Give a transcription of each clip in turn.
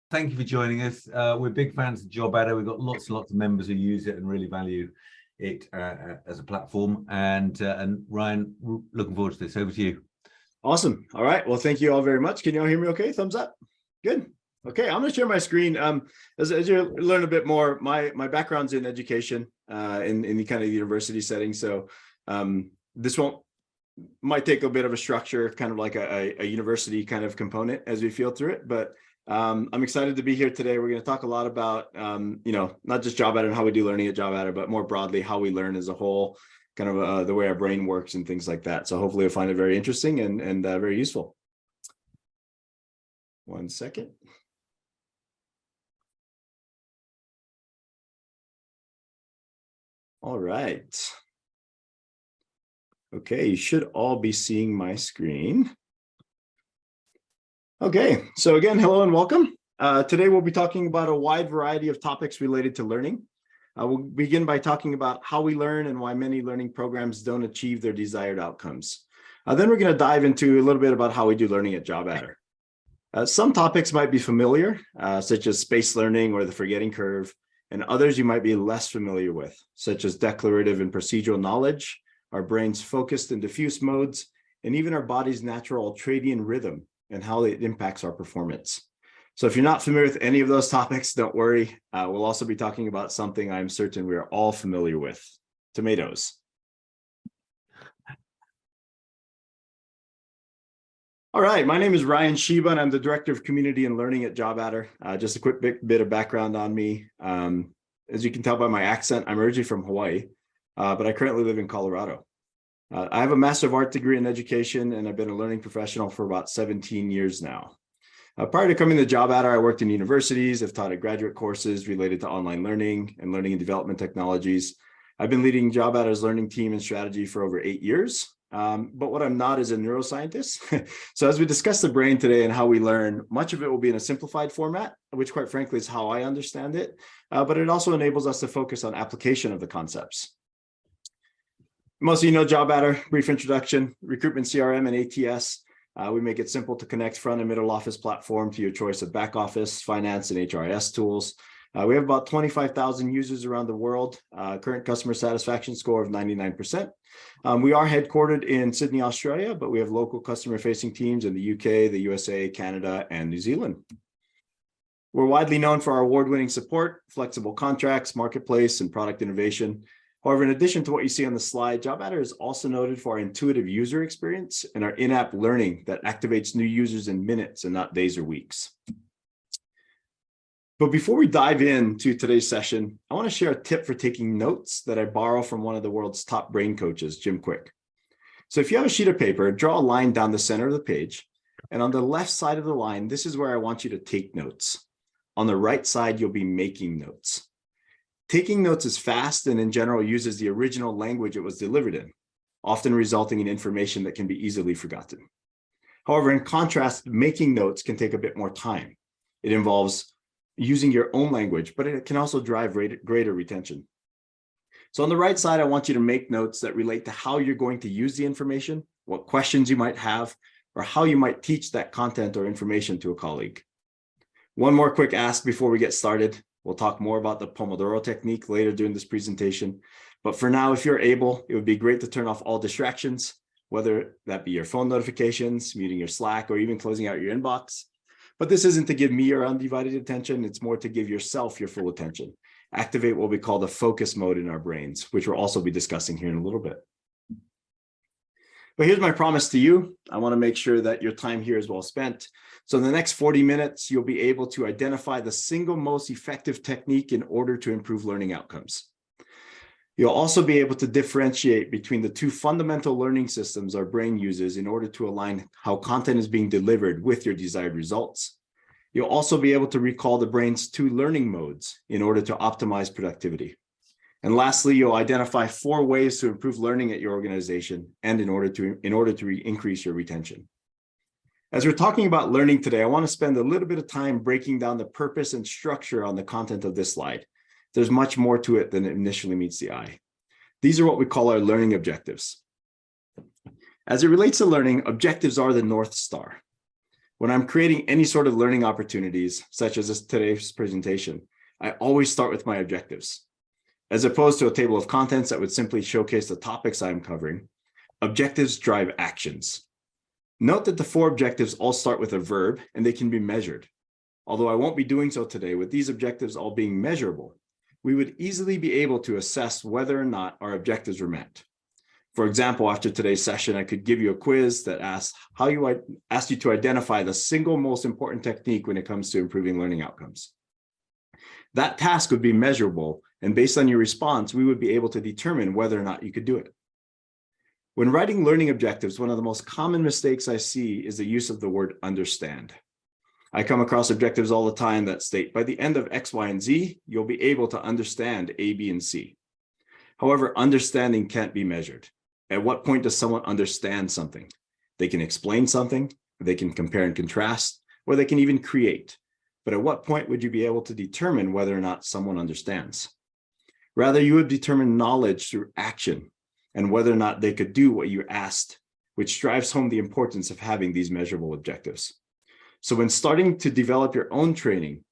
Thank you for joining us. We're big fans of Job Adder. We've got lots and lots of members who use it and really value it as a platform. And Ryan, looking forward to this. Over to you. Awesome. All right. Well, thank you all very much. Can you all hear me okay? Thumbs up. Good. Okay, I'm going to share my screen. As you learn a bit more, my background's in education in the kind of university setting. So this might take a bit of a structure, kind of like a university kind of component as we feel through it. But I'm excited to be here today. We're going to talk a lot about, not just Job Adder and how we do learning at Job Adder, but more broadly, how we learn as a whole, kind of the way our brain works and things like that. So hopefully you'll find it very interesting and very useful. One second. All right. Okay, you should all be seeing my screen. Okay, so again, hello and welcome. Today we'll be talking about a wide variety of topics related to learning. We'll begin by talking about how we learn and why many learning programs don't achieve their desired outcomes. Then we're going to dive into a little bit about how we do learning at Job Adder. Some topics might be familiar, such as space learning or the forgetting curve, and others you might be less familiar with, such as declarative and procedural knowledge, our brain's focused and diffuse modes, and even our body's natural ultradian rhythm and how it impacts our performance. So if you're not familiar with any of those topics, don't worry. We'll also be talking about something I'm certain we are all familiar with: tomatoes. All right, my name is Ryan Shiba, and I'm the Director of Community and Learning at Job Adder. Just a quick bit of background on me. As you can tell by my accent, I'm originally from Hawaii, but I currently live in Colorado. I have a Master of Art degree in education, and I've been a learning professional for about 17 years now. Prior to coming to Job Adder, I worked in universities. I've taught at graduate courses related to online learning and learning and development technologies. I've been leading Job Adder's learning team and strategy for over 8 years. But what I'm not is a neuroscientist. So as we discuss the brain today and how we learn, much of it will be in a simplified format, which quite frankly is how I understand it. But it also enables us to focus on application of the concepts. Most of you know Job Adder. Brief introduction: recruitment CRM and ATS. We make it simple to connect front and middle office platform to your choice of back office, finance, and HRIS tools. We have about 25,000 users around the world, current customer satisfaction score of 99%. We are headquartered in Sydney, Australia, but we have local customer-facing teams in the UK, the USA, Canada, and New Zealand. We're widely known for our award-winning support, flexible contracts, marketplace, and product innovation. However, in addition to what you see on the slide, Job Adder is also noted for our intuitive user experience and our in-app learning that activates new users in minutes and not days or weeks. But before we dive into today's session, I want to share a tip for taking notes that I borrow from one of the world's top brain coaches, Jim Quick. So if you have a sheet of paper, draw a line down the center of the page. And on the left side of the line, this is where I want you to take notes. On the right side, you'll be making notes. Taking notes is fast and in general uses the original language it was delivered in, often resulting in information that can be easily forgotten. However, in contrast, making notes can take a bit more time. It involves using your own language, but it can also drive greater retention. So on the right side, I want you to make notes that relate to how you're going to use the information, what questions you might have, or how you might teach that content or information to a colleague. One more quick ask before we get started. We'll talk more about the Pomodoro technique later during this presentation. But for now, if you're able, it would be great to turn off all distractions, whether that be your phone notifications, muting your Slack, or even closing out your inbox. But this isn't to give me your undivided attention. It's more to give yourself your full attention. Activate what we call the focus mode in our brains, which we'll also be discussing here in a little bit. But here's my promise to you. I want to make sure that your time here is well spent. So in the next 40 minutes, you'll be able to identify the single most effective technique in order to improve learning outcomes. You'll also be able to differentiate between the two fundamental learning systems our brain uses in order to align how content is being delivered with your desired results. You'll also be able to recall the brain's two learning modes in order to optimize productivity. And lastly, you'll identify 4 ways to improve learning at your organization and in order to increase your retention. As we're talking about learning today, I want to spend a little bit of time breaking down the purpose and structure on the content of this slide. There's much more to it than initially meets the eye. These are what we call our learning objectives. As it relates to learning, objectives are the North Star. When I'm creating any sort of learning opportunities, such as today's presentation, I always start with my objectives. As opposed to a table of contents that would simply showcase the topics I'm covering, objectives drive actions. Note that the 4 objectives all start with a verb and they can be measured. Although I won't be doing so today, with these objectives all being measurable, we would easily be able to assess whether or not our objectives were met. For example, after today's session, I could give you a quiz that asked you to identify the single most important technique when it comes to improving learning outcomes. That task would be measurable, and based on your response, we would be able to determine whether or not you could do it. When writing learning objectives, one of the most common mistakes I see is the use of the word understand. I come across objectives all the time that state, by the end of X, Y, and Z, you'll be able to understand A, B, and C. However, understanding can't be measured. At what point does someone understand something? They can explain something, they can compare and contrast, or they can even create. But at what point would you be able to determine whether or not someone understands? Rather, you would determine knowledge through action and whether or not they could do what you asked, which drives home the importance of having these measurable objectives. So when starting to develop your own training,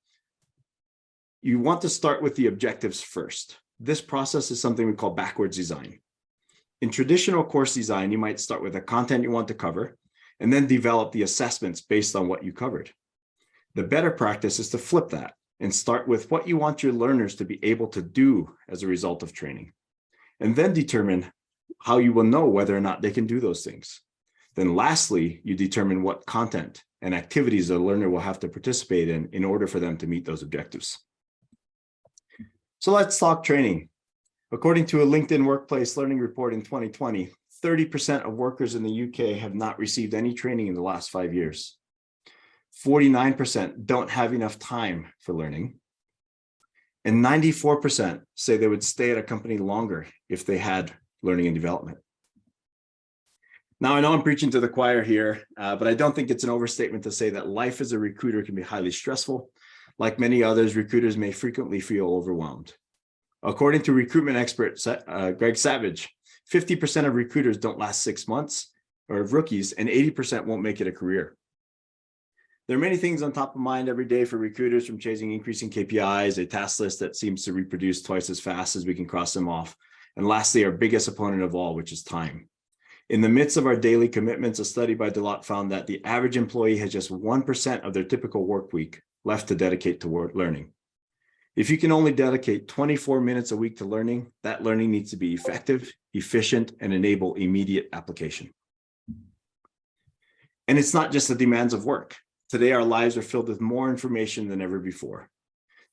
you want to start with the objectives first. This process is something we call backwards design. In traditional course design, you might start with the content you want to cover and then develop the assessments based on what you covered. The better practice is to flip that and start with what you want your learners to be able to do as a result of training, and then determine how you will know whether or not they can do those things. Then lastly, you determine what content and activities the learner will have to participate in order for them to meet those objectives. So let's talk training. According to a LinkedIn Workplace Learning Report in 2020, 30% of workers in the UK have not received any training in the last 5 years. 49% don't have enough time for learning. And 94% say they would stay at a company longer if they had learning and development. Now, I know I'm preaching to the choir here, but I don't think it's an overstatement to say that life as a recruiter can be highly stressful. Like many others, recruiters may frequently feel overwhelmed. According to recruitment expert Greg Savage, 50% of recruiters don't last 6 months, or of rookies, and 80% won't make it a career. There are many things on top of mind every day for recruiters, from chasing increasing KPIs, a task list that seems to reproduce twice as fast as we can cross them off, and lastly, our biggest opponent of all, which is time. In the midst of our daily commitments, a study by Deloitte found that the average employee has just 1% of their typical work week left to dedicate to learning. If you can only dedicate 24 minutes a week to learning, that learning needs to be effective, efficient, and enable immediate application. And it's not just the demands of work. Today, our lives are filled with more information than ever before.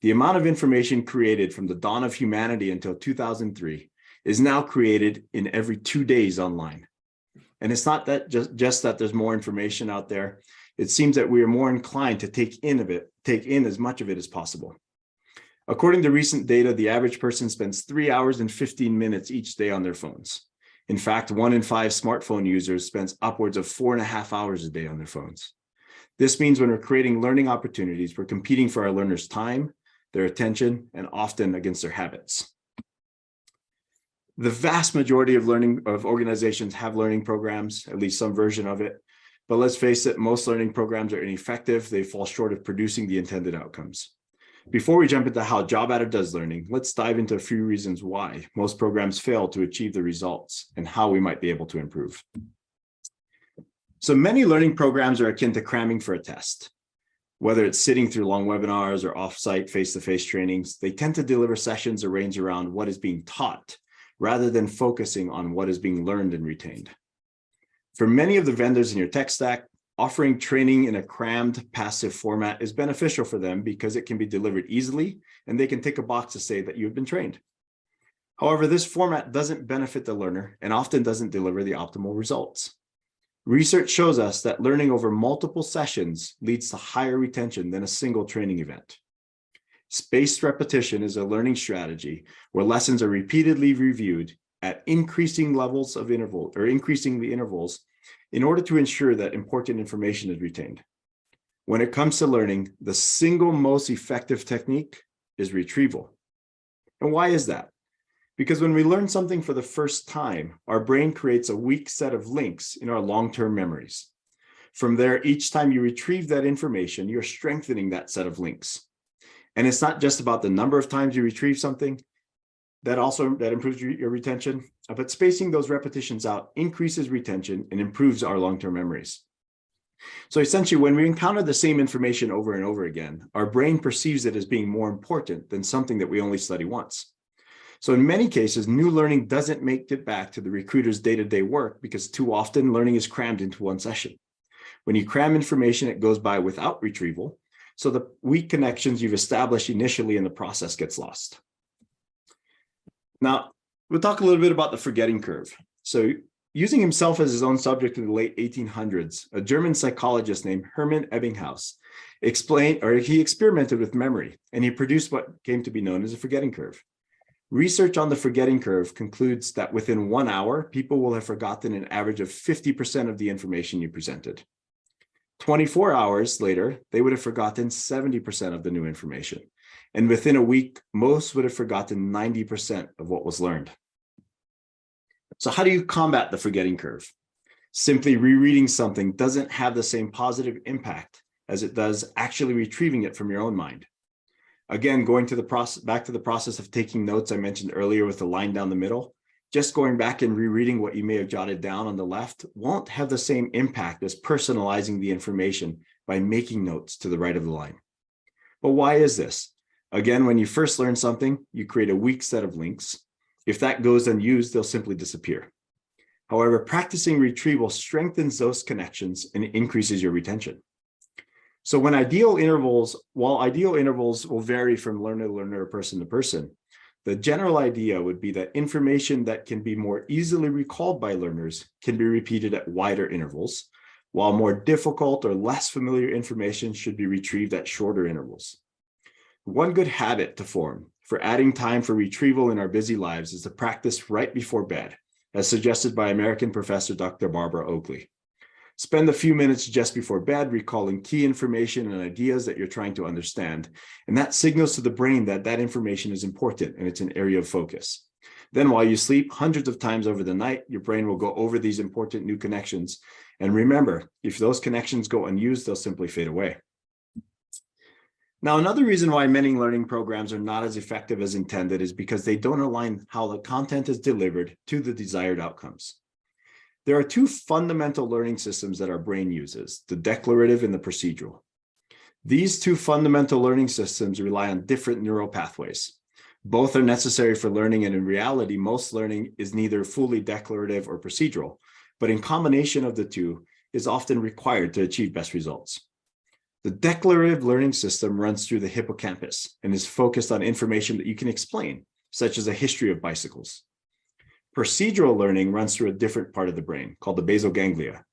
The amount of information created from the dawn of humanity until 2003 is now created in every 2 days online. And it's not that just that there's more information out there. It seems that we are more inclined to take in as much of it as possible. According to recent data, the average person spends 3 hours and 15 minutes each day on their phones. In fact, 1 in 5 smartphone users spends upwards of 4.5 hours a day on their phones. This means when we're creating learning opportunities, we're competing for our learners' time, their attention, and often against their habits. The vast majority of organizations have learning programs, at least some version of it. But let's face it, most learning programs are ineffective. They fall short of producing the intended outcomes. Before we jump into how JobAdder does learning, let's dive into a few reasons why most programs fail to achieve the results and how we might be able to improve. So many learning programs are akin to cramming for a test. Whether it's sitting through long webinars or off-site face-to-face trainings, they tend to deliver sessions arranged around what is being taught, rather than focusing on what is being learned and retained. For many of the vendors in your tech stack, offering training in a crammed, passive format is beneficial for them because it can be delivered easily and they can tick a box to say that you've been trained. However, this format doesn't benefit the learner and often doesn't deliver the optimal results. Research shows us that learning over multiple sessions leads to higher retention than a single training event. Spaced repetition is a learning strategy where lessons are repeatedly reviewed at increasing levels of interval, or increasing the intervals, in order to ensure that important information is retained. When it comes to learning, the single most effective technique is retrieval. And why is that? Because when we learn something for the first time, our brain creates a weak set of links in our long-term memories. From there, each time you retrieve that information, you're strengthening that set of links. And it's not just about the number of times you retrieve something, that improves your retention, but spacing those repetitions out increases retention and improves our long-term memories. So essentially, when we encounter the same information over and over again, our brain perceives it as being more important than something that we only study once. So in many cases, new learning doesn't make it back to the recruiter's day-to-day work because too often learning is crammed into one session. When you cram information, it goes by without retrieval. So the weak connections you've established initially in the process gets lost. Now, we'll talk a little bit about the forgetting curve. So using himself as his own subject in the late 1800s, a German psychologist named Hermann Ebbinghaus he experimented with memory, and he produced what came to be known as a forgetting curve. Research on the forgetting curve concludes that within 1 hour, people will have forgotten an average of 50% of the information you presented. 24 hours later, they would have forgotten 70% of the new information. And within a week, most would have forgotten 90% of what was learned. So how do you combat the forgetting curve? Simply rereading something doesn't have the same positive impact as it does actually retrieving it from your own mind. Again, going to back to the process of taking notes I mentioned earlier with the line down the middle, just going back and rereading what you may have jotted down on the left won't have the same impact as personalizing the information by making notes to the right of the line. But why is this? Again, when you first learn something, you create a weak set of links. If that goes unused, they'll simply disappear. However, practicing retrieval strengthens those connections and increases your retention. So while ideal intervals will vary from learner to learner, person to person, the general idea would be that information that can be more easily recalled by learners can be repeated at wider intervals, while more difficult or less familiar information should be retrieved at shorter intervals. One good habit to form for adding time for retrieval in our busy lives is to practice right before bed, as suggested by American professor Dr. Barbara Oakley. Spend a few minutes just before bed recalling key information and ideas that you're trying to understand, and that signals to the brain that that information is important and it's an area of focus. Then while you sleep, hundreds of times over the night, your brain will go over these important new connections. And remember, if those connections go unused, they'll simply fade away. Now, another reason why many learning programs are not as effective as intended is because they don't align how the content is delivered to the desired outcomes. There are two fundamental learning systems that our brain uses, the declarative and the procedural. These two fundamental learning systems rely on different neural pathways. Both are necessary for learning, and in reality, most learning is neither fully declarative or procedural, but in combination of the two is often required to achieve best results. The declarative learning system runs through the hippocampus and is focused on information that you can explain, such as a history of bicycles. Procedural learning runs through a different part of the brain called the basal ganglia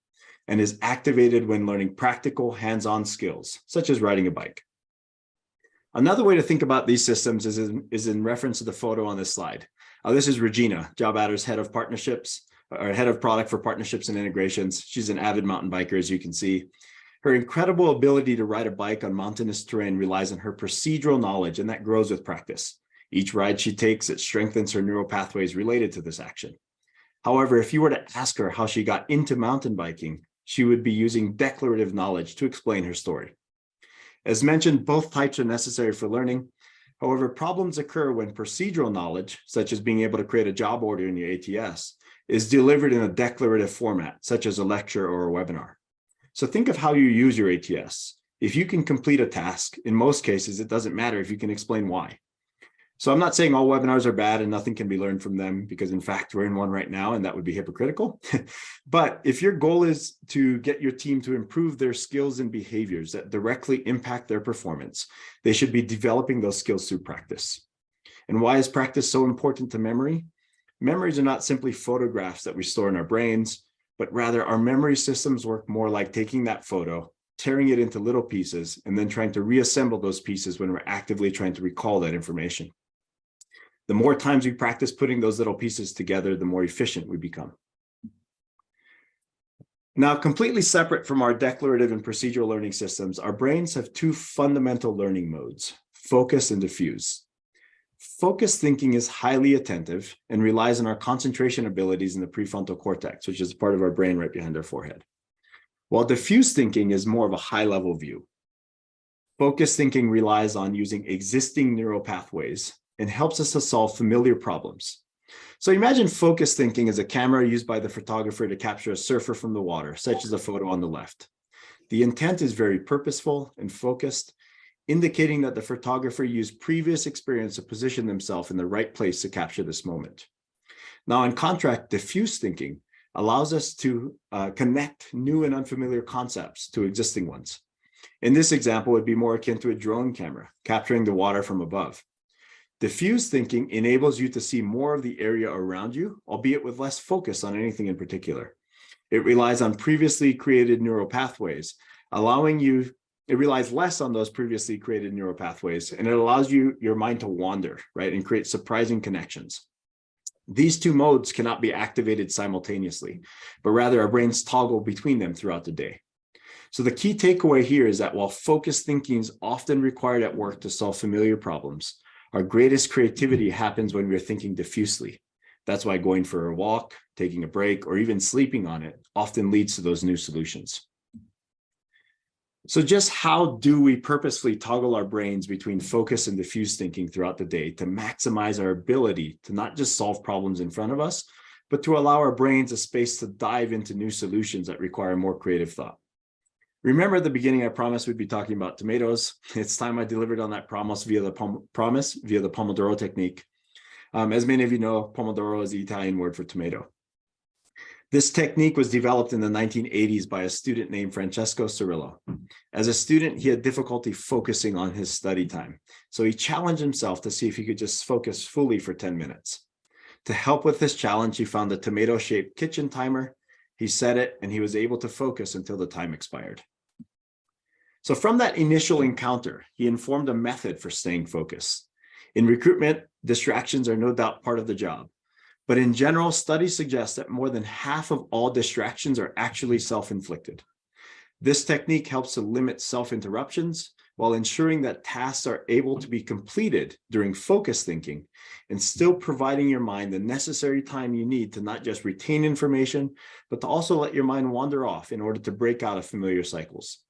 and is activated when learning practical hands-on skills, such as riding a bike. Another way to think about these systems is in reference to the photo on this slide. This is Regina, JobAdder's head of partnerships, or head of product for partnerships and integrations. She's an avid mountain biker, as you can see. Her incredible ability to ride a bike on mountainous terrain relies on her procedural knowledge, and that grows with practice. Each ride she takes, it strengthens her neural pathways related to this action. However, if you were to ask her how she got into mountain biking, she would be using declarative knowledge to explain her story. As mentioned, both types are necessary for learning. However, problems occur when procedural knowledge, such as being able to create a job order in your ATS, is delivered in a declarative format, such as a lecture or a webinar. So think of how you use your ATS. If you can complete a task, in most cases, it doesn't matter if you can explain why. So I'm not saying all webinars are bad and nothing can be learned from them, because in fact, we're in one right now and that would be hypocritical. But if your goal is to get your team to improve their skills and behaviors that directly impact their performance, they should be developing those skills through practice. And why is practice so important to memory? Memories are not simply photographs that we store in our brains, but rather our memory systems work more like taking that photo, tearing it into little pieces, and then trying to reassemble those pieces when we're actively trying to recall that information. The more times we practice putting those little pieces together, the more efficient we become. Now, completely separate from our declarative and procedural learning systems, our brains have two fundamental learning modes, focus and diffuse. Focused thinking is highly attentive and relies on our concentration abilities in the prefrontal cortex, which is part of our brain right behind our forehead. while diffuse thinking is more of a high-level view. Focused thinking relies on using existing neural pathways and helps us to solve familiar problems. So imagine focused thinking as a camera used by the photographer to capture a surfer from the water, such as the photo on the left. The intent is very purposeful and focused, indicating that the photographer used previous experience to position themselves in the right place to capture this moment. Now, in contrast, diffuse thinking allows us to connect new and unfamiliar concepts to existing ones. In this example, it would be more akin to a drone camera, capturing the water from above. Diffuse thinking enables you to see more of the area around you, albeit with less focus on anything in particular. It relies on previously created neural pathways, it relies less on those previously created neural pathways, and it allows your mind to wander, right, and create surprising connections. These two modes cannot be activated simultaneously, but rather our brains toggle between them throughout the day. So the key takeaway here is that while focused thinking is often required at work to solve familiar problems, our greatest creativity happens when we're thinking diffusely. That's why going for a walk, taking a break, or even sleeping on it often leads to those new solutions. So just how do we purposefully toggle our brains between focus and diffuse thinking throughout the day to maximize our ability to not just solve problems in front of us, but to allow our brains a space to dive into new solutions that require more creative thought? Remember at the beginning, I promised we'd be talking about tomatoes. It's time I delivered on that promise via the Pomodoro technique. As many of you know, Pomodoro is the Italian word for tomato. This technique was developed in the 1980s by a student named Francesco Cirillo. As a student, he had difficulty focusing on his study time. So he challenged himself to see if he could just focus fully for 10 minutes. To help with this challenge, he found a tomato-shaped kitchen timer. He set it, and he was able to focus until the time expired. So from that initial encounter, he informed a method for staying focused. In recruitment, distractions are no doubt part of the job. But in general, studies suggest that more than half of all distractions are actually self-inflicted. This technique helps to limit self-interruptions while ensuring that tasks are able to be completed during focused thinking and still providing your mind the necessary time you need to not just retain information, but to also let your mind wander off in order to break out of familiar cycles.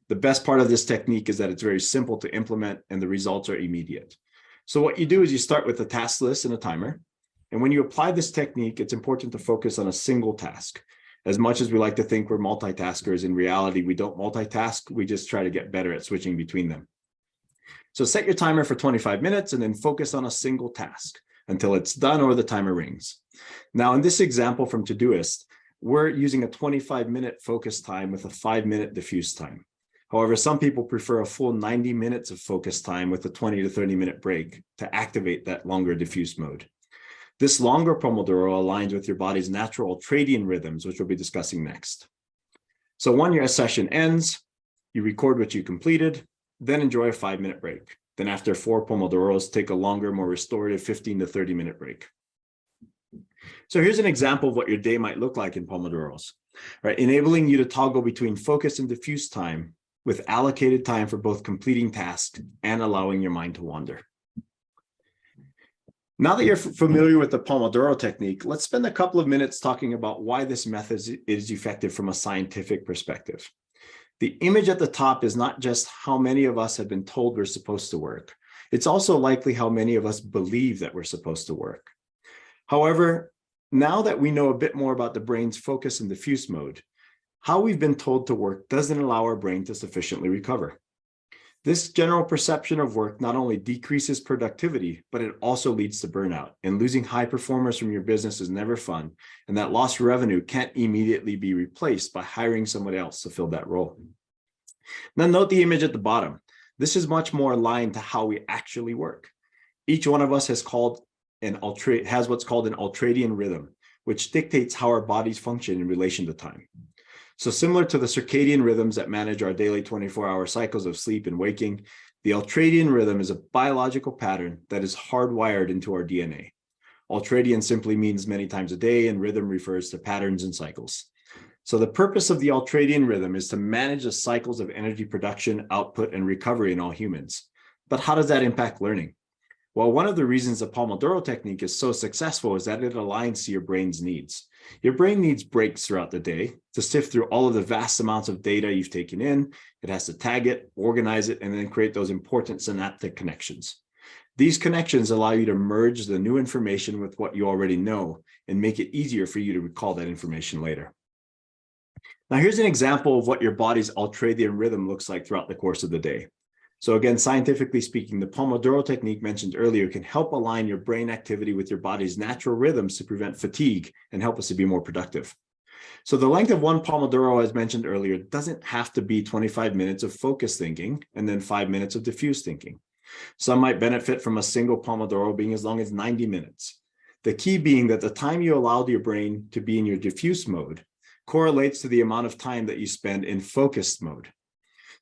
The best part of this technique is that it's very simple to implement and the results are immediate. So what you do is you start with a task list and a timer. And when you apply this technique, it's important to focus on a single task. As much as we like to think we're multitaskers, in reality, we don't multitask. We just try to get better at switching between them. So set your timer for 25 minutes and then focus on a single task until it's done or the timer rings. Now, in this example from Todoist, we're using a 25-minute focus time with a 5-minute diffuse time. However, some people prefer a full 90 minutes of focus time with a 20 to 30-minute break to activate that longer diffuse mode. This longer Pomodoro aligns with your body's natural ultradian rhythms, which we'll be discussing next. So when your session ends, you record what you completed, then enjoy a 5-minute break. Then after 4 Pomodoros, take a longer, more restorative 15 to 30-minute break. So here's an example of what your day might look like in Pomodoros, right? Enabling you to toggle between focus and diffuse time with allocated time for both completing tasks and allowing your mind to wander. Now that you're familiar with the Pomodoro technique, let's spend a couple of minutes talking about why this method is effective from a scientific perspective. The image at the top is not just how many of us have been told we're supposed to work. It's also likely how many of us believe that we're supposed to work. However, now that we know a bit more about the brain's focus and diffuse mode, how we've been told to work doesn't allow our brain to sufficiently recover. This general perception of work not only decreases productivity, but it also leads to burnout. And losing high performers from your business is never fun. And that lost revenue can't immediately be replaced by hiring someone else to fill that role. Now note the image at the bottom. This is much more aligned to how we actually work. Each one of us has what's called an ultradian rhythm, which dictates how our bodies function in relation to time. So similar to the circadian rhythms that manage our daily 24-hour cycles of sleep and waking, the ultradian rhythm is a biological pattern that is hardwired into our DNA. Ultradian simply means many times a day, and rhythm refers to patterns and cycles. So the purpose of the ultradian rhythm is to manage the cycles of energy production, output, and recovery in all humans. But how does that impact learning? Well, one of the reasons the Pomodoro technique is so successful is that it aligns to your brain's needs. Your brain needs breaks throughout the day to sift through all of the vast amounts of data you've taken in. It has to tag it, organize it, and then create those important synaptic connections. These connections allow you to merge the new information with what you already know and make it easier for you to recall that information later. Now, here's an example of what your body's ultradian rhythm looks like throughout the course of the day. So again, scientifically speaking, the Pomodoro technique mentioned earlier can help align your brain activity with your body's natural rhythms to prevent fatigue and help us to be more productive. So the length of one Pomodoro, as mentioned earlier, doesn't have to be 25 minutes of focused thinking and then 5 minutes of diffuse thinking. Some might benefit from a single Pomodoro being as long as 90 minutes. The key being that the time you allow your brain to be in your diffuse mode correlates to the amount of time that you spend in focused mode.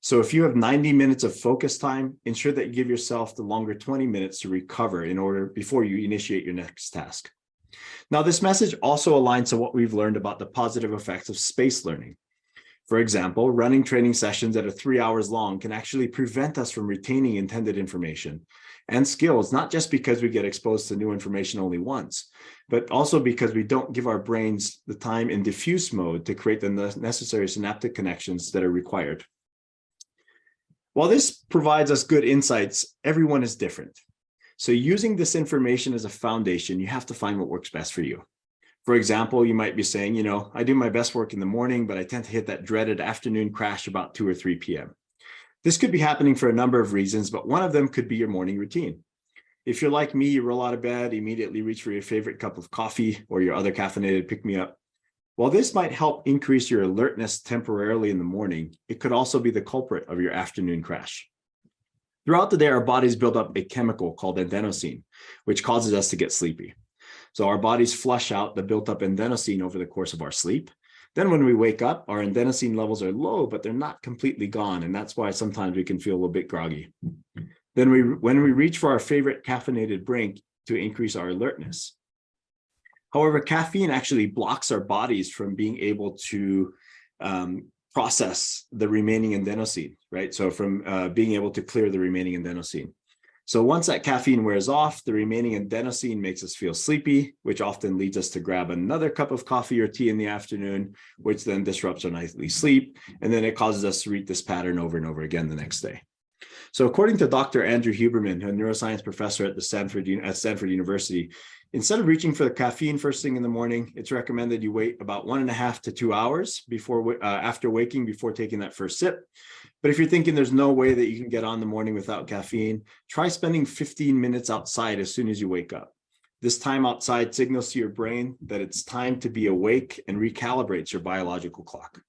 So if you have 90 minutes of focus time, ensure that you give yourself the longer 20 minutes to recover before you initiate your next task. Now, this message also aligns to what we've learned about the positive effects of spaced learning. For example, running training sessions that are 3 hours long can actually prevent us from retaining intended information and skills, not just because we get exposed to new information only once, but also because we don't give our brains the time in diffuse mode to create the necessary synaptic connections that are required. While this provides us good insights, everyone is different. So using this information as a foundation, you have to find what works best for you. For example, you might be saying, I do my best work in the morning, but I tend to hit that dreaded afternoon crash about 2 or 3 p.m. This could be happening for a number of reasons, but one of them could be your morning routine. If you're like me, you roll out of bed, immediately reach for your favorite cup of coffee or your other caffeinated pick-me-up. While this might help increase your alertness temporarily in the morning, it could also be the culprit of your afternoon crash. Throughout the day, our bodies build up a chemical called adenosine, which causes us to get sleepy. So our bodies flush out the built-up adenosine over the course of our sleep. Then when we wake up, our adenosine levels are low, but they're not completely gone, and that's why sometimes we can feel a little bit groggy. Then when we reach for our favorite caffeinated drink to increase our alertness. However, caffeine actually blocks our bodies from being able to process the remaining adenosine, right? So from being able to clear the remaining adenosine. So once that caffeine wears off, the remaining adenosine makes us feel sleepy, which often leads us to grab another cup of coffee or tea in the afternoon, which then disrupts our nightly sleep. And then it causes us to repeat this pattern over and over again the next day. So according to Dr. Andrew Huberman, a neuroscience professor at Stanford University, instead of reaching for the caffeine first thing in the morning, it's recommended you wait about 1.5 to 2 hours after waking before taking that first sip. But if you're thinking there's no way that you can get on the morning without caffeine, try spending 15 minutes outside as soon as you wake up. This time outside signals to your brain that it's time to be awake and recalibrates your biological clock.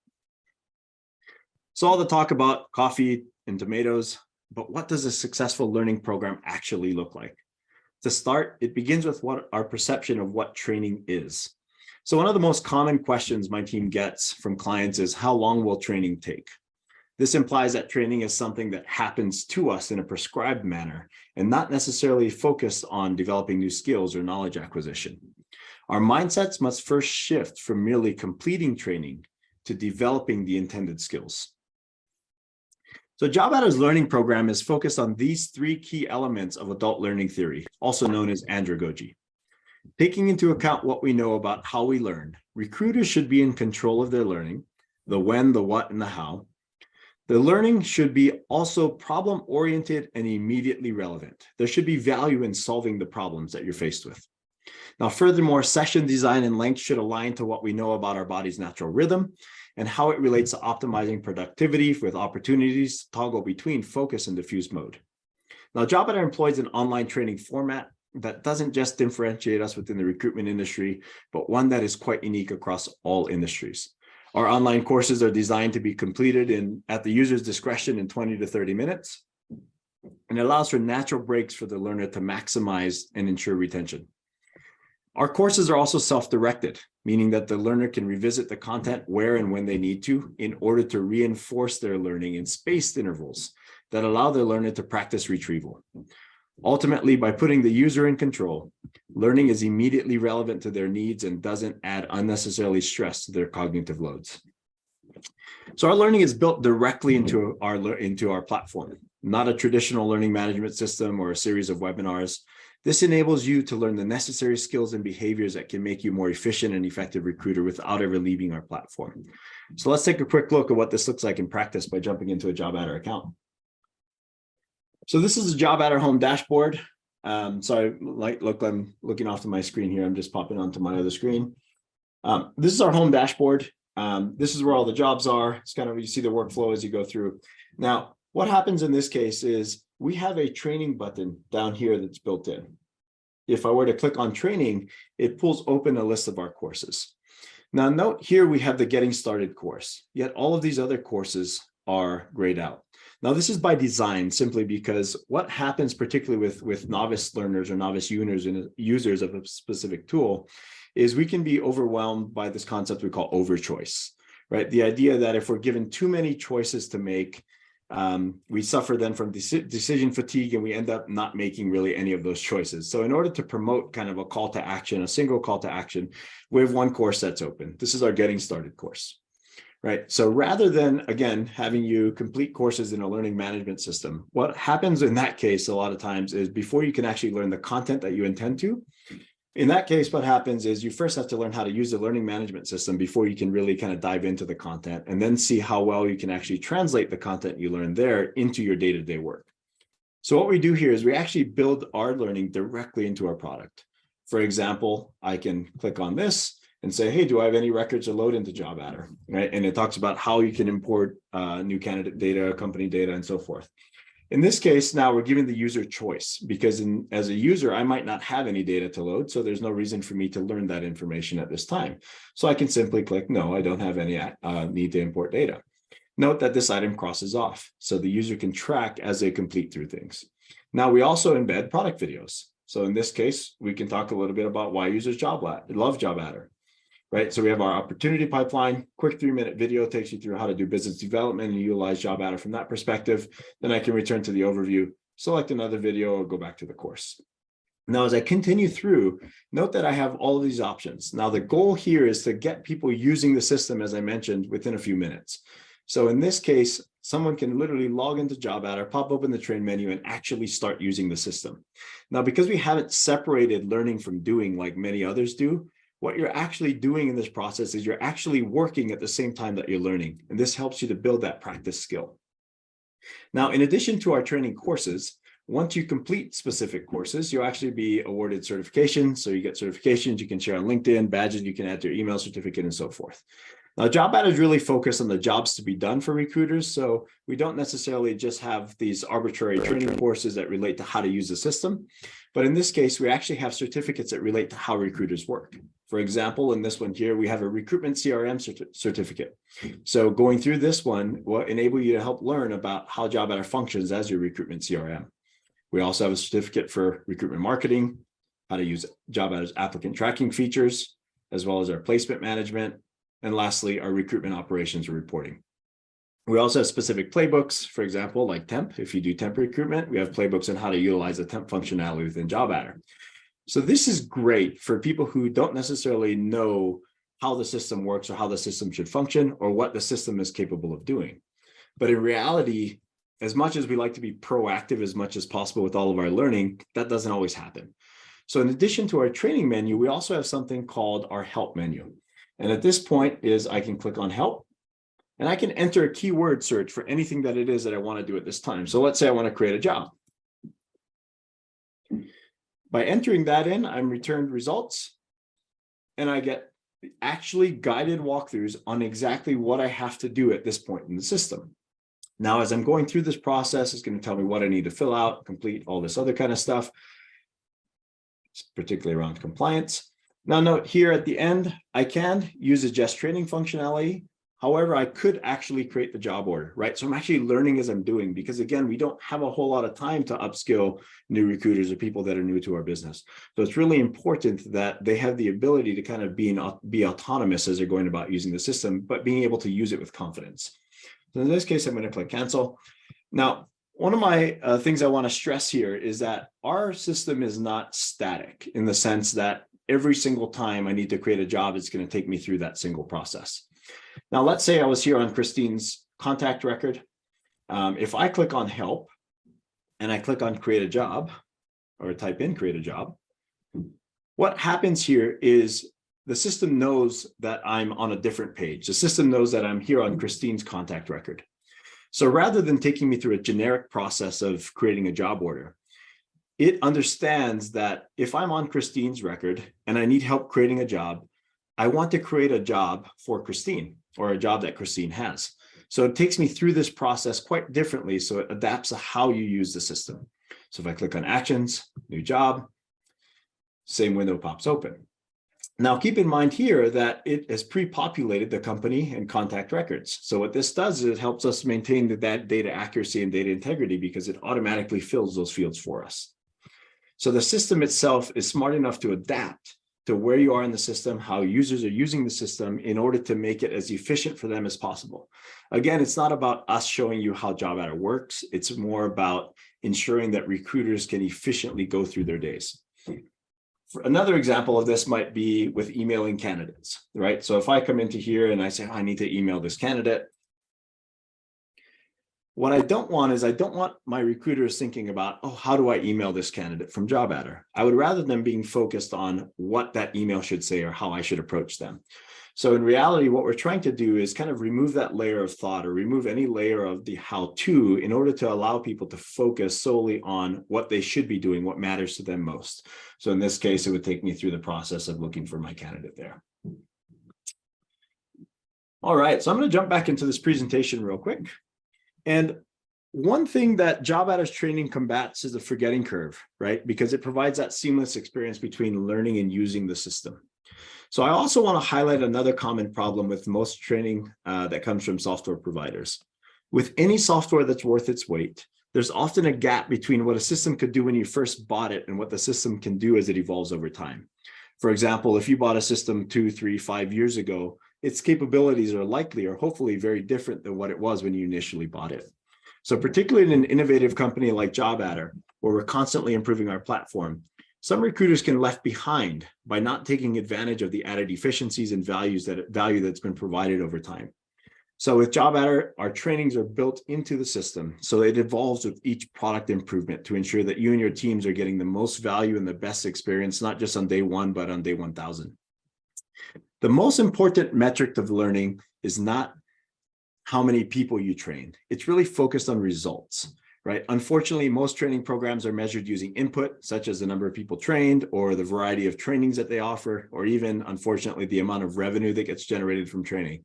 So all the talk about coffee and tomatoes, but what does a successful learning program actually look like? To start, it begins with what our perception of what training is. So one of the most common questions my team gets from clients is, how long will training take? This implies that training is something that happens to us in a prescribed manner and not necessarily focused on developing new skills or knowledge acquisition. Our mindsets must first shift from merely completing training to developing the intended skills. So JobAdder's learning program is focused on these 3 key elements of adult learning theory, also known as andragogy. Taking into account what we know about how we learn, recruiters should be in control of their learning, the when, the what, and the how. The learning should be also problem-oriented and immediately relevant. There should be value in solving the problems that you're faced with. Now, furthermore, session design and length should align to what we know about our body's natural rhythm and how it relates to optimizing productivity with opportunities to toggle between focus and diffuse mode. Now, JobAdder employs an online training format that doesn't just differentiate us within the recruitment industry, but one that is quite unique across all industries. Our online courses are designed to be completed at the user's discretion in 20 to 30 minutes, and it allows for natural breaks for the learner to maximize and ensure retention. Our courses are also self-directed, meaning that the learner can revisit the content where and when they need to in order to reinforce their learning in spaced intervals that allow the learner to practice retrieval. Ultimately, by putting the user in control, learning is immediately relevant to their needs and doesn't add unnecessarily stress to their cognitive loads. So our learning is built directly into our platform. not a traditional learning management system or a series of webinars. This enables you to learn the necessary skills and behaviors that can make you a more efficient and effective recruiter without ever leaving our platform. So let's take a quick look at what this looks like in practice by jumping into a JobAdder account. So this is a JobAdder home dashboard. Sorry, I'm looking off to my screen here. I'm just popping onto my other screen. This is our home dashboard. This is where all the jobs are. It's kind of, you see the workflow as you go through. Now, what happens in this case is we have a training button down here that's built in. If I were to click on training, it pulls open a list of our courses. Now note here we have the getting started course, yet all of these other courses are grayed out. Now this is by design, simply because what happens particularly with novice learners or novice users of a specific tool is we can be overwhelmed by this concept we call overchoice, right? The idea that if we're given too many choices to make, we suffer then from decision fatigue, and we end up not making really any of those choices. So in order to promote kind of a call to action, a single call to action, we have one course that's open. This is our getting started course, right? So rather than, again, having you complete courses in a learning management system, what happens in that case a lot of times is before you can actually learn the content that you intend to, in that case, what happens is you first have to learn how to use the learning management system before you can really kind of dive into the content, and then see how well you can actually translate the content you learn there into your day-to-day work. So what we do here is we actually build our learning directly into our product. For example, I can click on this and say, hey, do I have any records to load into JobAdder, right? And it talks about how you can import new candidate data, company data, and so forth. In this case, now we're giving the user choice, because as a user, I might not have any data to load, so there's no reason for me to learn that information at this time. So I can simply click, no, I don't have any need to import data. Note that this item crosses off, so the user can track as they complete through things. Now we also embed product videos. So in this case, we can talk a little bit about why users love JobAdder. Right, so we have our opportunity pipeline. Quick 3-minute video takes you through how to do business development and utilize JobAdder from that perspective. Then I can return to the overview, select another video, or go back to the course. Now, as I continue through, note that I have all of these options. Now, the goal here is to get people using the system, as I mentioned, within a few minutes. So in this case, someone can literally log into JobAdder, pop open the train menu, and actually start using the system. Now, because we haven't separated learning from doing like many others do, what you're actually doing in this process is you're actually working at the same time that you're learning. And this helps you to build that practice skill. Now, in addition to our training courses, once you complete specific courses, you'll actually be awarded certifications. So you get certifications you can share on LinkedIn, badges you can add to your email certificate, and so forth. Now, JobAdder is really focused on the jobs to be done for recruiters. So we don't necessarily just have these arbitrary training courses that relate to how to use the system. But in this case, we actually have certificates that relate to how recruiters work. For example, in this one here, we have a recruitment CRM certificate. So going through this one will enable you to help learn about how JobAdder functions as your recruitment CRM. We also have a certificate for recruitment marketing, how to use JobAdder's applicant tracking features, as well as our placement management, and lastly, our recruitment operations and reporting. We also have specific playbooks, for example, like temp. If you do temp recruitment, we have playbooks on how to utilize the temp functionality within JobAdder. So this is great for people who don't necessarily know how the system works or how the system should function or what the system is capable of doing. But in reality, as much as we like to be proactive as much as possible with all of our learning, that doesn't always happen. So in addition to our training menu, we also have something called our help menu. And at this point is I can click on help, and I can enter a keyword search for anything that it is that I want to do at this time. So let's say I want to create a job. By entering that in, I'm returned results, and I get actually guided walkthroughs on exactly what I have to do at this point in the system. Now, as I'm going through this process, it's going to tell me what I need to fill out, complete, all this other kind of stuff, particularly around compliance. Now, note here at the end, I can use the just training functionality. However, I could actually create the job order, right? So I'm actually learning as I'm doing, because again, we don't have a whole lot of time to upskill new recruiters or people that are new to our business. So it's really important that they have the ability to kind of be autonomous as they're going about using the system, but being able to use it with confidence. So in this case, I'm going to click cancel. Now, one of my things I want to stress here is that our system is not static in the sense that every single time I need to create a job, it's going to take me through that single process. Now, let's say I was here on Christine's contact record. If I click on help, and I click on create a job, or type in create a job, what happens here is the system knows that I'm on a different page. The system knows that I'm here on Christine's contact record. So rather than taking me through a generic process of creating a job order, it understands that if I'm on Christine's record and I need help creating a job, I want to create a job for Christine, or a job that Christine has. So it takes me through this process quite differently, so it adapts to how you use the system. So if I click on actions, new job, same window pops open. Now keep in mind here that it has pre-populated the company and contact records. So what this does is it helps us maintain that data accuracy and data integrity, because it automatically fills those fields for us. So the system itself is smart enough to adapt to where you are in the system, how users are using the system, in order to make it as efficient for them as possible. Again, it's not about us showing you how JobAdder works. It's more about ensuring that recruiters can efficiently go through their days. For another example of this might be with emailing candidates, right? So if I come into here and I say, oh, I need to email this candidate, what I don't want is I don't want my recruiters thinking about, oh, how do I email this candidate from JobAdder? I would rather them being focused on what that email should say or how I should approach them. So in reality, what we're trying to do is kind of remove that layer of thought, or remove any layer of the how-to, in order to allow people to focus solely on what they should be doing, what matters to them most. So in this case, it would take me through the process of looking for my candidate there. All right, so I'm going to jump back into this presentation real quick. And one thing that JobAdder's training combats is the forgetting curve, right? Because it provides that seamless experience between learning and using the system. So I also want to highlight another common problem with most training that comes from software providers. With any software that's worth its weight, there's often a gap between what a system could do when you first bought it and what the system can do as it evolves over time. For example, if you bought a system 2, 3, 5 years ago, its capabilities are likely, or hopefully, very different than what it was when you initially bought it. So particularly in an innovative company like JobAdder, where we're constantly improving our platform, some recruiters can be left behind by not taking advantage of the added efficiencies and value that's been provided over time. So with JobAdder, our trainings are built into the system, so it evolves with each product improvement to ensure that you and your teams are getting the most value and the best experience, not just on day 1, but on day 1000. The most important metric of learning is not how many people you train. It's really focused on results, right? Unfortunately, most training programs are measured using input, such as the number of people trained, or the variety of trainings that they offer, or even, unfortunately, the amount of revenue that gets generated from training.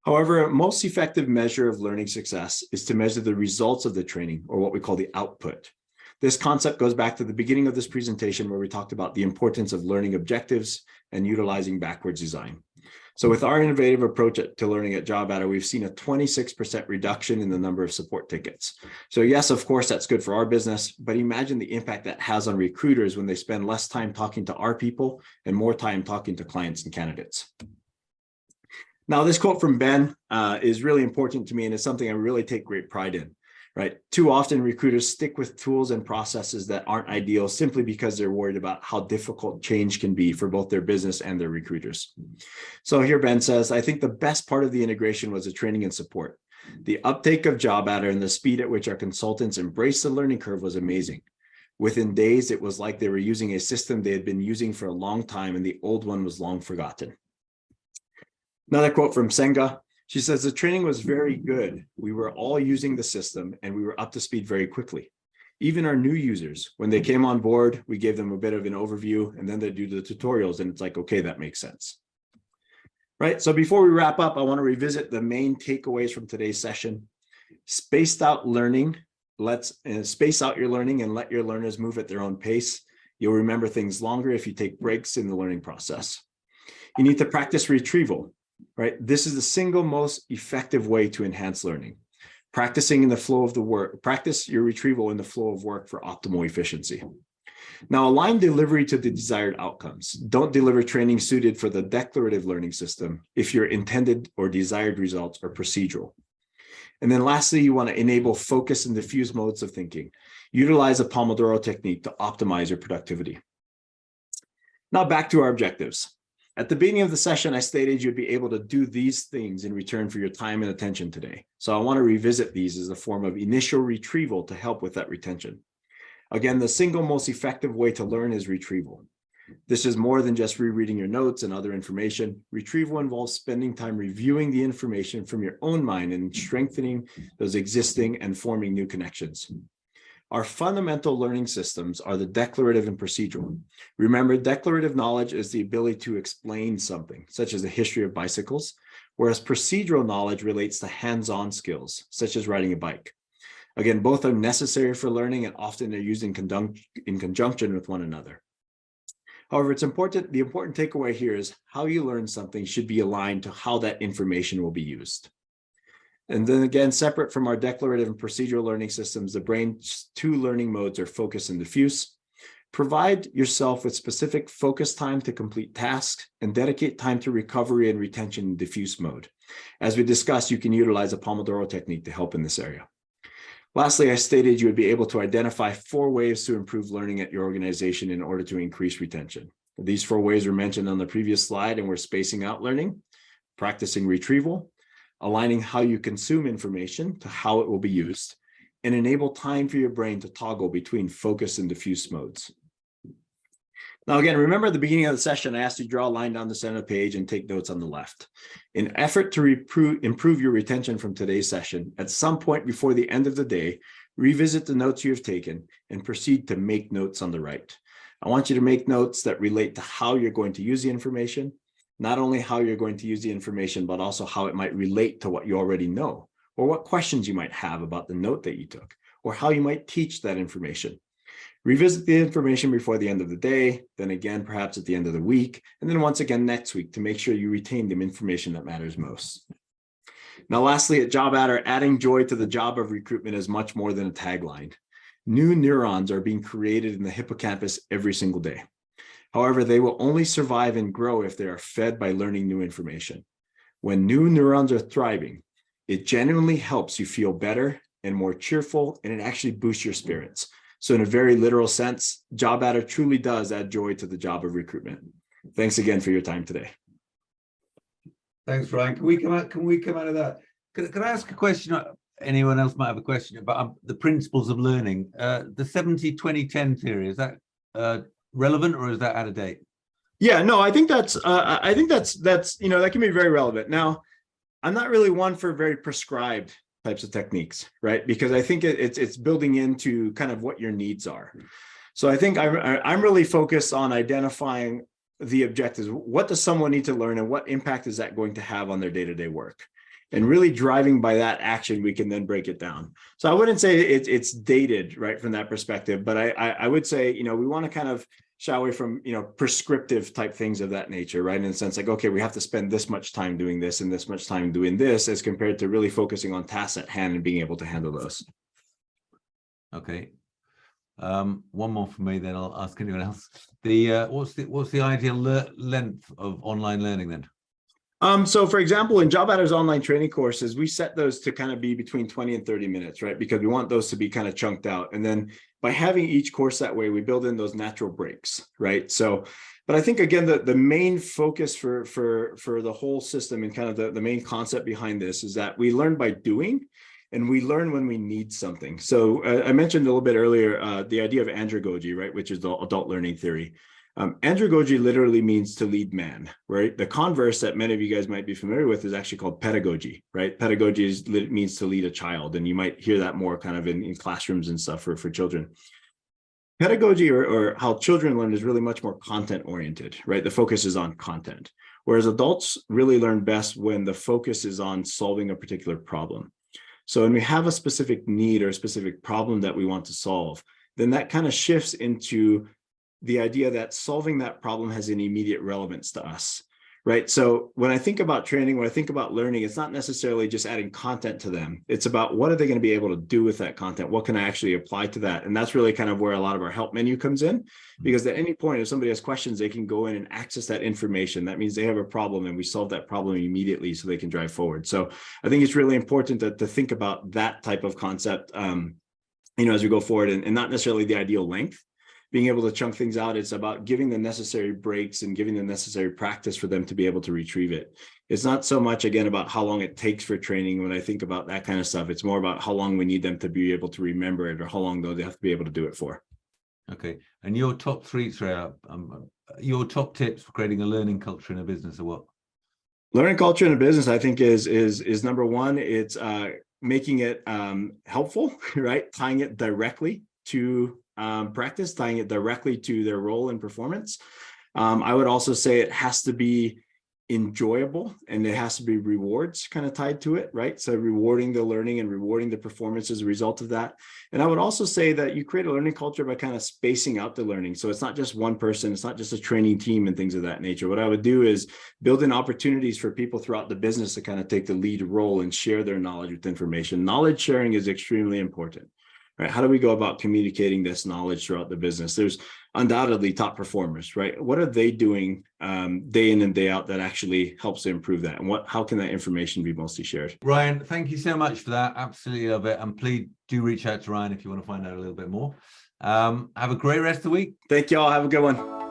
However, most effective measure of learning success is to measure the results of the training, or what we call the output. This concept goes back to the beginning of this presentation, where we talked about the importance of learning objectives and utilizing backwards design. So with our innovative approach to learning at JobAdder, we've seen a 26% reduction in the number of support tickets. So yes, of course, that's good for our business, but imagine the impact that has on recruiters when they spend less time talking to our people and more time talking to clients and candidates. Now, this quote from Ben is really important to me, and it's something I really take great pride in. Right? Too often recruiters stick with tools and processes that aren't ideal simply because they're worried about how difficult change can be for both their business and their recruiters. So here Ben says, I think the best part of the integration was the training and support. The uptake of JobAdder and the speed at which our consultants embraced the learning curve was amazing. Within days, it was like they were using a system they had been using for a long time, and the old one was long forgotten. Another quote from Senga. She says, the training was very good. We were all using the system and we were up to speed very quickly. Even our new users, when they came on board, we gave them a bit of an overview, and then they do the tutorials, and it's like, okay, that makes sense. Right? So before we wrap up, I want to revisit the main takeaways from today's session. Spaced out learning. Let's space out your learning and let your learners move at their own pace. You'll remember things longer if you take breaks in the learning process. You need to practice retrieval. Right? This is the single most effective way to enhance learning. Practicing in the flow of the work, practice your retrieval in the flow of work for optimal efficiency. Now, align delivery to the desired outcomes. Don't deliver training suited for the declarative learning system if your intended or desired results are procedural. And then lastly, you want to enable focus and diffuse modes of thinking. Utilize a Pomodoro technique to optimize your productivity. Now back to our objectives. At the beginning of the session, I stated you'd be able to do these things in return for your time and attention today. So I want to revisit these as a form of initial retrieval to help with that retention. Again, the single most effective way to learn is retrieval. This is more than just rereading your notes and other information. Retrieval involves spending time reviewing the information from your own mind and strengthening those existing and forming new connections. Our fundamental learning systems are the declarative and procedural. Remember, declarative knowledge is the ability to explain something, such as the history of bicycles, whereas procedural knowledge relates to hands-on skills, such as riding a bike. Again, both are necessary for learning and often they're used in conjunction with one another. However, the important takeaway here is how you learn something should be aligned to how that information will be used. And then again, separate from our declarative and procedural learning systems, the brain's two learning modes are focus and diffuse. Provide yourself with specific focus time to complete tasks and dedicate time to recovery and retention in diffuse mode. As we discussed, you can utilize a Pomodoro technique to help in this area. Lastly, I stated you would be able to identify 4 ways to improve learning at your organization in order to increase retention. These 4 ways were mentioned on the previous slide, and we're spacing out learning, practicing retrieval, aligning how you consume information to how it will be used, and enable time for your brain to toggle between focus and diffuse modes. Now, again, remember at the beginning of the session, I asked you to draw a line down the center of the page and take notes on the left. In effort to improve your retention from today's session, at some point before the end of the day, revisit the notes you have taken and proceed to make notes on the right. I want you to make notes that relate to how you're going to use the information, not only how you're going to use the information, but also how it might relate to what you already know, or what questions you might have about the note that you took, or how you might teach that information. Revisit the information before the end of the day, then again, perhaps at the end of the week, and then once again next week to make sure you retain the information that matters most. Now, lastly, at JobAdder, adding joy to the job of recruitment is much more than a tagline. New neurons are being created in the hippocampus every single day. However, they will only survive and grow if they are fed by learning new information. When new neurons are thriving, it genuinely helps you feel better and more cheerful, and it actually boosts your spirits. So in a very literal sense, JobAdder truly does add joy to the job of recruitment. Thanks again for your time today. Thanks, Ryan. Can we come out of that? Can I ask a question? Anyone else might have a question about the principles of learning. The 70-20-10 theory, is that relevant or is that out of date? Yeah, no, I think that's that can be very relevant. Now, I'm not really one for very prescribed types of techniques, right? Because I think it's building into kind of what your needs are. So I think I'm really focused on identifying the objectives. What does someone need to learn and what impact is that going to have on their day-to-day work? And really driving by that action, we can then break it down. So I wouldn't say it's dated, right, from that perspective, but I would say, we want to kind of shy away from, prescriptive type things of that nature, right? In the sense like, okay, we have to spend this much time doing this and this much time doing this, as compared to really focusing on tasks at hand and being able to handle those. Okay. One more for me, then I'll ask anyone else. What's the ideal length of online learning then? So for example, in JobAdder's online training courses, we set those to kind of be between 20 and 30 minutes, right? Because we want those to be kind of chunked out. And then by having each course that way, we build in those natural breaks, right? So, but I think again, the main focus for the whole system and kind of the main concept behind this is that we learn by doing, and we learn when we need something. So I mentioned a little bit earlier, the idea of andragogy, right? Which is the adult learning theory. Andragogy literally means to lead man, right? The converse that many of you guys might be familiar with is actually called pedagogy, right? Pedagogy means to lead a child, and you might hear that more kind of in classrooms and stuff for children. Pedagogy or how children learn is really much more content oriented, right? The focus is on content, whereas adults really learn best when the focus is on solving a particular problem. So when we have a specific need or a specific problem that we want to solve, then that kind of shifts into the idea that solving that problem has an immediate relevance to us, right? So when I think about training, when I think about learning, it's not necessarily just adding content to them. It's about what are they going to be able to do with that content? What can I actually apply to that? And that's really kind of where a lot of our help menu comes in, because at any point, if somebody has questions, they can go in and access that information. That means they have a problem and we solve that problem immediately so they can drive forward. So I think it's really important to think about that type of concept, as we go forward, and not necessarily the ideal length, being able to chunk things out. It's about giving the necessary breaks and giving the necessary practice for them to be able to retrieve it. It's not so much, again, about how long it takes for training. When I think about that kind of stuff, it's more about how long we need them to be able to remember it, or how long though they have to be able to do it for. Okay. And your top three, your top tips for creating a learning culture in a business are what? Learning culture in a business, I think, is number one. It's making it helpful, right? Tying it directly to practice, tying it directly to their role and performance. I would also say it has to be enjoyable, and it has to be rewards kind of tied to it, right? So rewarding the learning and rewarding the performance as a result of that. And I would also say that you create a learning culture by kind of spacing out the learning. So it's not just one person, it's not just a training team and things of that nature. What I would do is build in opportunities for people throughout the business to kind of take the lead role and share their knowledge with information. Knowledge sharing is extremely important. Right? How do we go about communicating this knowledge throughout the business? There's undoubtedly top performers, right? What are they doing day in and day out that actually helps to improve that? And how can that information be mostly shared? Ryan, thank you so much for that. Absolutely love it. And please do reach out to Ryan if you want to find out a little bit more. Have a great rest of the week. Thank you all. Have a good one.